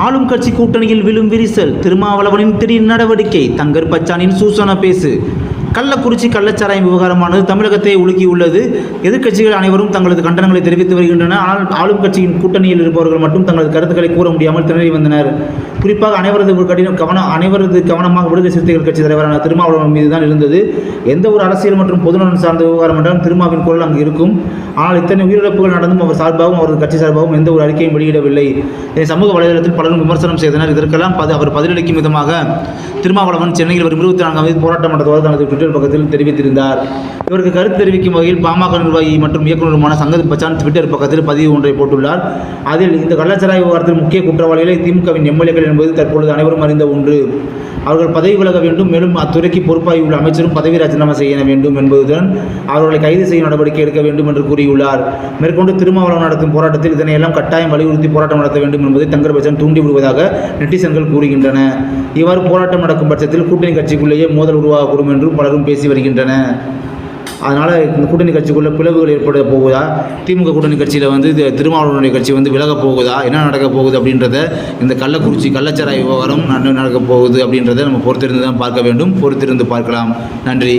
ஆளும் கட்சி கூட்டணியில் விழும் விரிசல், திருமாவளவனின் திடீர் நடவடிக்கை, தங்கர் பச்சானின் சூசன பேசு. கள்ளக்குறிச்சி கள்ளச்சாராயம் விவகாரமானது தமிழகத்தை உலுக்கியுள்ளது. எதிர்க்கட்சிகள் அனைவரும் தங்களது கண்டனங்களை தெரிவித்து வருகின்றன. ஆனால் ஆளும் கட்சியின் கூட்டணியில் இருப்பவர்கள் மட்டும் தங்களது கருத்துக்களை கூற முடியாமல் திணறி வந்தனர். குறிப்பாக அனைவரது கவனமாக விடுதலை சிறுத்தைகள் கட்சி தலைவரான திருமாவளவன் மீதுதான் இருந்தது. எந்த ஒரு அரசியல் மற்றும் பொதுநலன் சார்ந்த விவகாரம் என்றாலும் திருமாவின் குரல் அங்கு இருக்கும். ஆனால் இத்தனை உயிரிழப்புகள் நடந்தும் அவர் சார்பாகவும் அவரது கட்சி சார்பாகவும் எந்த ஒரு அறிக்கையும் வெளியிடவில்லை. இதை சமூக வலைதளத்தில் பலரும் விமர்சனம் செய்தனர். இதற்கெல்லாம் அவர் பதிலளிக்கும் விதமாக திருமாவளவன் சென்னையில் வரும் 24ஆம் போராட்டம் நடத்துவதாக தனது ட்விட்டர் பக்கத்தில் தெரிவித்திருந்தார். இவருக்கு கருத்து தெரிவிக்கும் வகையில் பாமக நிர்வாகி மற்றும் இயக்குநருமான சங்கர் பச்சான் ட்விட்டர் பக்கத்தில் பதிவு ஒன்றை போட்டுள்ளார். அதில் இந்த கள்ளச்சாராய விவகாரத்தில் முக்கிய குற்றவாளிகளை திமுகவின் எம்எல்ஏக்கள் என்பது தற்பொழுது அனைவரும் அறிந்த ஒன்று. அவர்கள் பதவி விலக வேண்டும், மேலும் அத்துறைக்கு பொறுப்பாகி உள்ள அமைச்சரும் பதவி ராஜினாமா செய்ய வேண்டும் என்பதுடன் அவர்களை கைது செய்யும் நடவடிக்கை எடுக்க வேண்டும் என்று கூறியுள்ளார். மேற்கொண்டு திருமாவளவன் நடத்தும் போராட்டத்தில் இதனையெல்லாம் கட்டாயம் வலியுறுத்தி போராட்டம் நடத்த வேண்டும் என்பதை தங்கர் பச்சான் தூண்டிவிடுவதாக நெட்டிசன்கள் கூறுகின்றன. இவ்வாறு போராட்டம் நடக்கும் பட்சத்தில் கூட்டணி கட்சிக்குள்ளேயே மோதல் உருவாகக்கூடும் என்றும் பலரும் பேசி வருகின்றன. அதனால் இந்த கூட்டணி கட்சிக்குள்ளே பிளவுகள் ஏற்பட போகுதா, திமுக கூட்டணி கட்சியில் திருமாவளவனுடைய கட்சி விலகப் போகுதா, என்ன நடக்க போகுது அப்படின்றத, இந்த கள்ளக்குறிச்சி கள்ளச்சாராய விவகாரம் நடக்க போகுது அப்படின்றத நம்ம பொறுத்திருந்து தான் பார்க்க வேண்டும். பொறுத்திருந்து பார்க்கலாம். நன்றி.